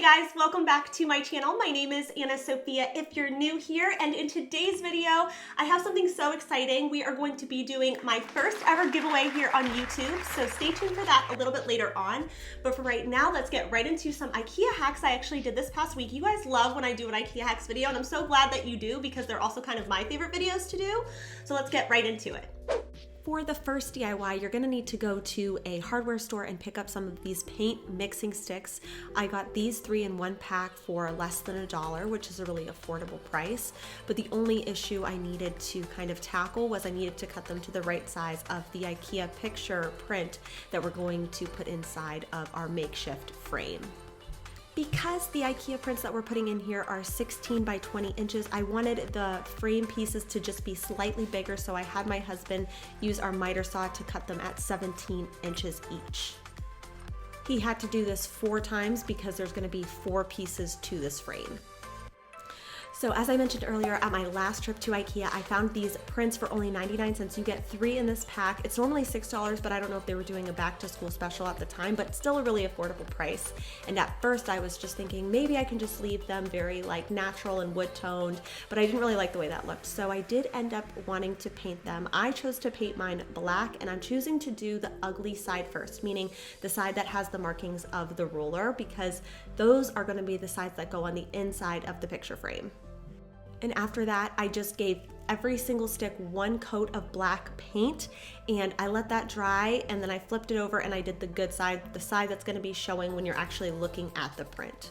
guys, welcome back to my channel. My name is Anna Sophia if you're new here, and in today's video I have something so exciting. We are going to be doing my first ever giveaway here on YouTube, so stay tuned for that a little bit later on. But for right now, let's get right into some IKEA hacks I actually did this past week. You guys love when I do an IKEA hacks video, and I'm so glad that you do because they're also kind of my favorite videos to do. So let's get right into it. For the first DIY, you're gonna need to go to a hardware store and pick up some of these paint mixing sticks. I got these 3 in 1 pack for less than $1, which is a really affordable price. But the only issue I needed to kind of tackle was I needed to cut them to the right size of the IKEA picture print that we're going to put inside of our makeshift frame. Because the IKEA prints that we're putting in here are 16 by 20 inches, I wanted the frame pieces to just be slightly bigger, so I had my husband use our miter saw to cut them at 17 inches each. He had to do this 4 times because there's going to be 4 pieces to this frame. So as I mentioned earlier, at my last trip to IKEA, I found these prints for only 99 cents. You get 3 in this pack. It's normally $6, but I don't know if they were doing a back to school special at the time, but still a really affordable price. And at first I was just thinking maybe I can just leave them very like natural and wood toned, but I didn't really like the way that looked. So I did end up wanting to paint them. I chose to paint mine black, and I'm choosing to do the ugly side first, meaning the side that has the markings of the ruler, because those are going to be the sides that go on the inside of the picture frame. And after that, I just gave every single stick 1 coat of black paint, and I let that dry, and then I flipped it over and I did the good side, the side that's gonna be showing when you're actually looking at the print.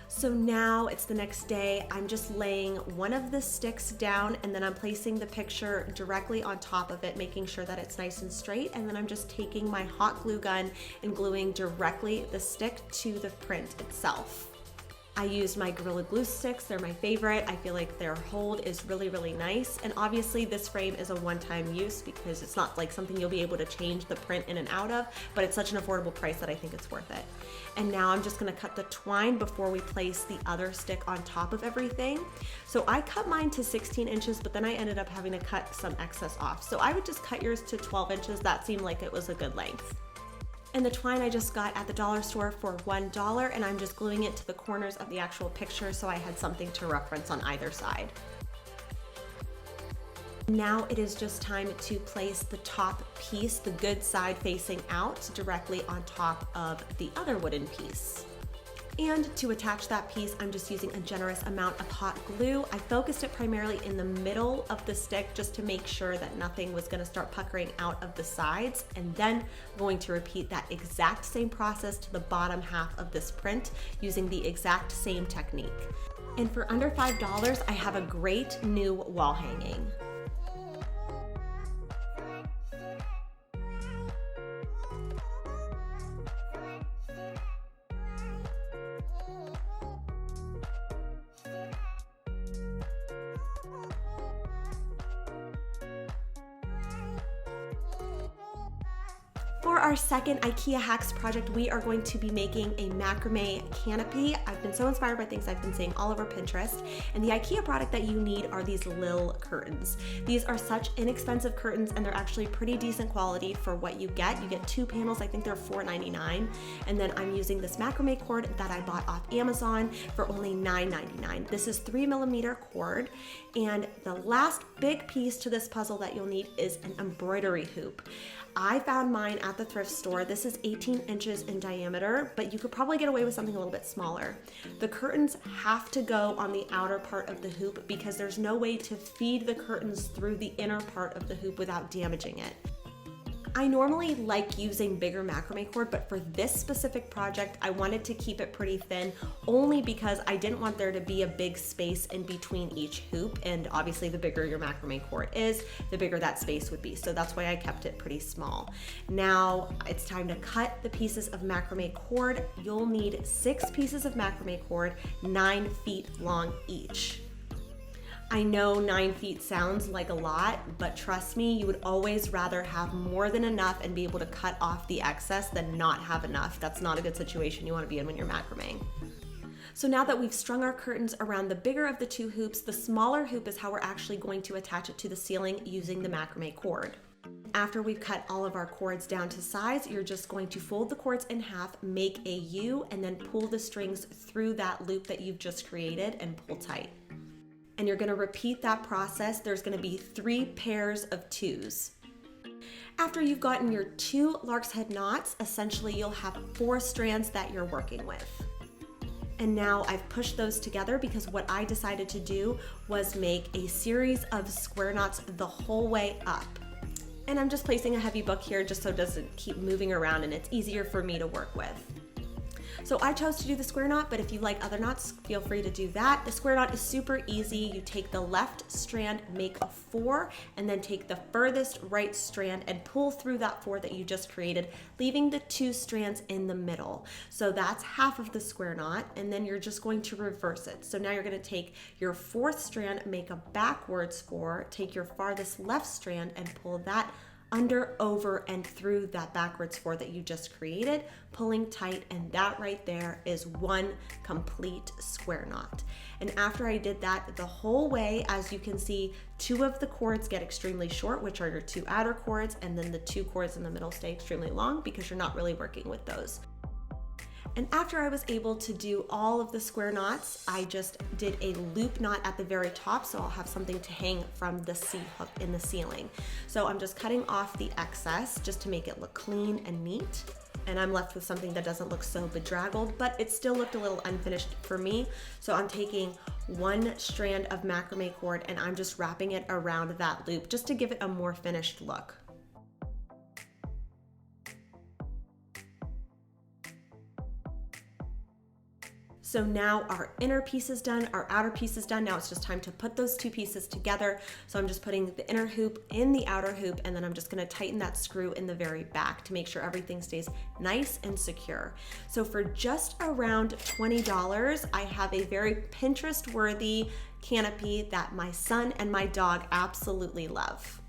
So now it's the next day. I'm just laying one of the sticks down, and then I'm placing the picture directly on top of it, making sure that it's nice and straight, and then I'm just taking my hot glue gun and gluing directly the stick to the print itself. I used my Gorilla Glue sticks. They're my favorite. I feel like their hold is really, really nice. And obviously this frame is a one-time use because it's not like something you'll be able to change the print in and out of, but it's such an affordable price that I think it's worth it. And now I'm just gonna cut the twine before we place the other stick on top of everything. So I cut mine to 16 inches, but then I ended up having to cut some excess off. So I would just cut yours to 12 inches. That seemed like it was a good length. And the twine I just got at the dollar store for $1, and I'm just gluing it to the corners of the actual picture so I had something to reference on either side. Now it is just time to place the top piece, the good side facing out, directly on top of the other wooden piece. And to attach that piece, I'm just using a generous amount of hot glue. I focused it primarily in the middle of the stick just to make sure that nothing was gonna start puckering out of the sides. And then I'm going to repeat that exact same process to the bottom half of this print using the exact same technique. And for under $5, I have a great new wall hanging. For our second IKEA hacks project, we are going to be making a macrame canopy. I've been so inspired by things I've been seeing all over Pinterest, and the IKEA product that you need are these lil curtains. These are such inexpensive curtains, and they're actually pretty decent quality for what you get. You get 2 panels, I think they're $4.99, and then I'm using this macrame cord that I bought off Amazon for only $9.99. This is 3mm cord, and the last big piece to this puzzle that you'll need is an embroidery hoop. I found mine at the thrift store. This is 18 inches in diameter, but you could probably get away with something a little bit smaller. The curtains have to go on the outer part of the hoop because there's no way to feed the curtains through the inner part of the hoop without damaging it. I normally like using bigger macrame cord, but for this specific project, I wanted to keep it pretty thin only because I didn't want there to be a big space in between each hoop. And obviously the bigger your macrame cord is, the bigger that space would be. So that's why I kept it pretty small. Now it's time to cut the pieces of macrame cord. You'll need 6 pieces of macrame cord, 9 feet long each. I know 9 feet sounds like a lot, but trust me, you would always rather have more than enough and be able to cut off the excess than not have enough. That's not a good situation you want to be in when you're macrameing. So now that we've strung our curtains around the bigger of the 2 hoops, the smaller hoop is how we're actually going to attach it to the ceiling using the macrame cord. after we've cut all of our cords down to size, you're just going to fold the cords in half, make a U, and then pull the strings through that loop that you've just created and pull tight. And you're gonna repeat that process. There's gonna be 3 pairs of 2s. After you've gotten your 2 lark's head knots, essentially you'll have 4 strands that you're working with. And now I've pushed those together because what I decided to do was make a series of square knots the whole way up. And I'm just placing a heavy book here just so it doesn't keep moving around and it's easier for me to work with. So I chose to do the square knot, but if you like other knots, feel free to do that. The square knot is super easy. You take the left strand, make a 4, and then take the furthest right strand and pull through that 4 that you just created, leaving the 2 strands in the middle. So that's half of the square knot, and then you're just going to reverse it. So now you're gonna take your 4th strand, make a backwards 4, take your farthest left strand and pull that under, over, and through that backwards 4 that you just created, pulling tight, and that right there is 1 complete square knot. And after I did that the whole way, as you can see, 2 of the cords get extremely short, which are your 2 outer cords, and then the 2 cords in the middle stay extremely long because you're not really working with those. And after I was able to do all of the square knots, I just did a loop knot at the very top, so I'll have something to hang from the C-hook in the ceiling. So I'm just cutting off the excess just to make it look clean and neat. And I'm left with something that doesn't look so bedraggled, but it still looked a little unfinished for me. So I'm taking 1 strand of macrame cord and I'm just wrapping it around that loop just to give it a more finished look. So now our inner piece is done, our outer piece is done. Now it's just time to put those 2 pieces together. So I'm just putting the inner hoop in the outer hoop, and then I'm just gonna tighten that screw in the very back to make sure everything stays nice and secure. So for just around $20, I have a very Pinterest-worthy canopy that my son and my dog absolutely love.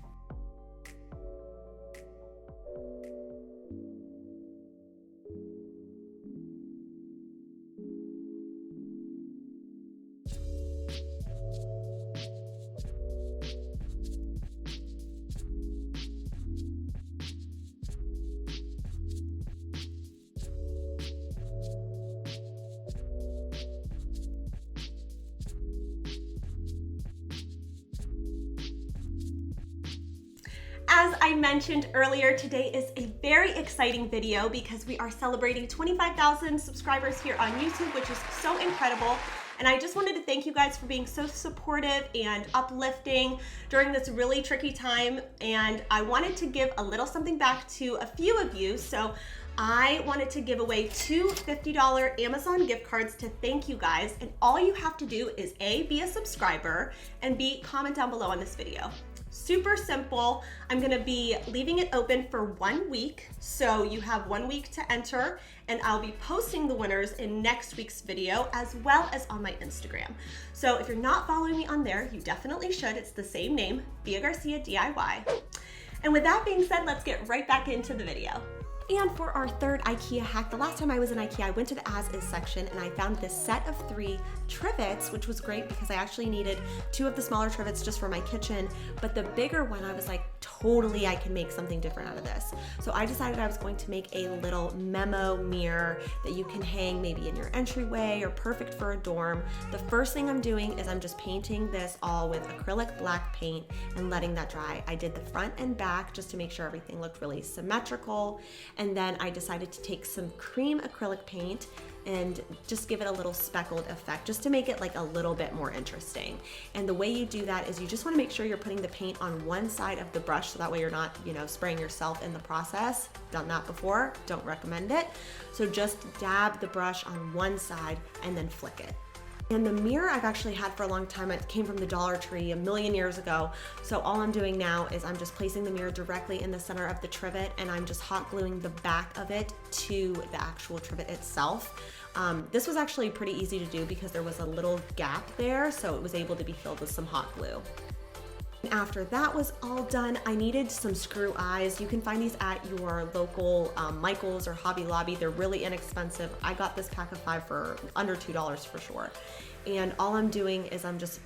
As I mentioned earlier, today is a very exciting video because we are celebrating 25,000 subscribers here on YouTube, which is so incredible. And I just wanted to thank you guys for being so supportive and uplifting during this really tricky time. And I wanted to give a little something back to a few of you. So I wanted to give away 2 $50 Amazon gift cards to thank you guys. And all you have to do is A, be a subscriber, and B, comment down below on this video. Super simple. I'm gonna be leaving it open for 1 week. So you have 1 week to enter, and I'll be posting the winners in next week's video as well as on my Instagram. So if you're not following me on there, you definitely should. It's the same name, Garcia DIY. And with that being said, let's get right back into the video. And for our 3rd Ikea hack, the last time I was in Ikea, I went to the as is section and I found this set of 3 trivets, which was great because I actually needed 2 of the smaller trivets just for my kitchen, but the bigger one, I was like, totally, I can make something different out of this. So I decided I was going to make a little Memo mirror that you can hang maybe in your entryway or perfect for a dorm. The first thing I'm doing is I'm just painting this all with acrylic black paint and letting that dry. I did the front and back just to make sure everything looked really symmetrical. And then I decided to take some cream acrylic paint and just give it a little speckled effect just to make it like a little bit more interesting. And the way you do that is you just want to make sure you're putting the paint on one side of the brush so that way you're not, spraying yourself in the process. Done that before, don't recommend it. So just dab the brush on one side and then flick it. And the mirror I've actually had for a long time. It came from the Dollar Tree a million years ago. So all I'm doing now is I'm just placing the mirror directly in the center of the trivet and I'm just hot gluing the back of it to the actual trivet itself. This was actually pretty easy to do because there was a little gap there, so it was able to be filled with some hot glue. After that was all done, I needed some screw eyes. You can find these at your local Michael's or Hobby Lobby. They're really inexpensive. I got this pack of 5 for under $2 for sure. And all I'm doing is I'm just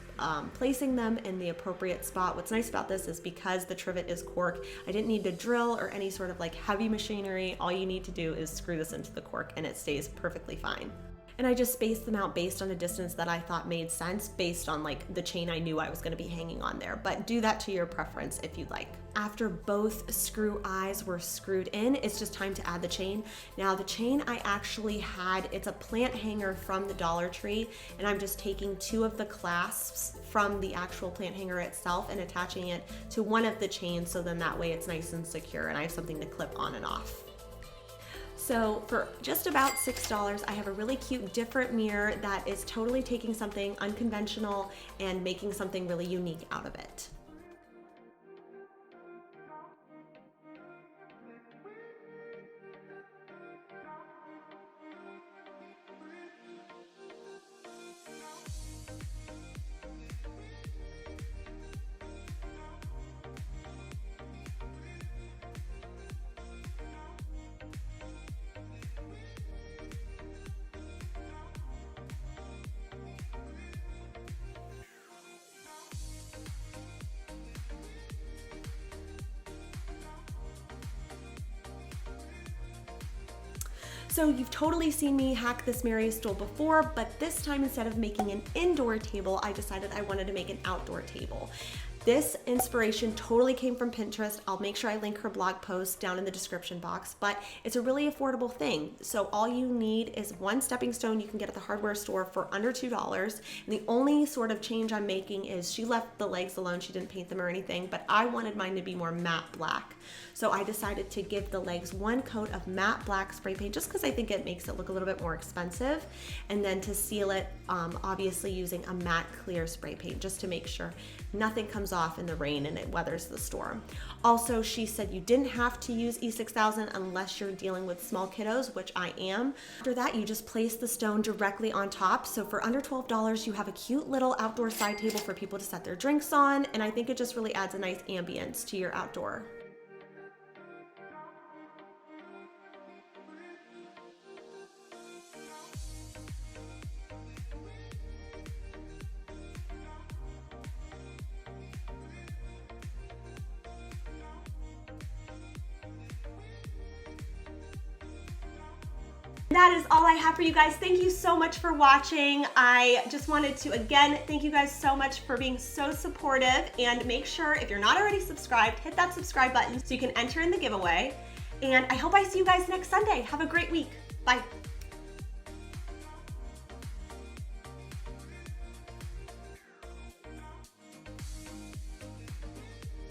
placing them in the appropriate spot. What's nice about this is because the trivet is cork, I didn't need to drill or any sort of like heavy machinery. All you need to do is screw this into the cork and it stays perfectly fine. And I just spaced them out based on a distance that I thought made sense based on like the chain I knew I was going to be hanging on there, but do that to your preference if you'd like. After both screw eyes were screwed in, it's just time to add the chain. Now the chain I actually had, it's a plant hanger from the Dollar Tree, and I'm just taking 2 of the clasps from the actual plant hanger itself and attaching it to one of the chains, so then that way it's nice and secure and I have something to clip on and off. So for just about $6, I have a really cute different mirror that is totally taking something unconventional and making something really unique out of it. So you've totally seen me hack this Mary stool before, but this time instead of making an indoor table, I decided I wanted to make an outdoor table. This inspiration totally came from Pinterest. I'll make sure I link her blog post down in the description box, but it's a really affordable thing. So all you need is one stepping stone you can get at the hardware store for under $2. And the only sort of change I'm making is she left the legs alone. She didn't paint them or anything, but I wanted mine to be more matte black. So I decided to give the legs one coat of matte black spray paint just because I think it makes it look a little bit more expensive. And then to seal it, obviously using a matte clear spray paint just to make sure nothing comes off in the rain and it weathers the storm. Also, she said you didn't have to use E6000 unless you're dealing with small kiddos, which I am. After that, you just place the stone directly on top. So for under $12, you have a cute little outdoor side table for people to set their drinks on. And I think it just really adds a nice ambience to your outdoor. That is all I have for you guys. Thank you so much for watching. I just wanted to, again, thank you guys so much for being so supportive, and make sure if you're not already subscribed, hit that subscribe button so you can enter in the giveaway. And I hope I see you guys next Sunday. Have a great week. Bye.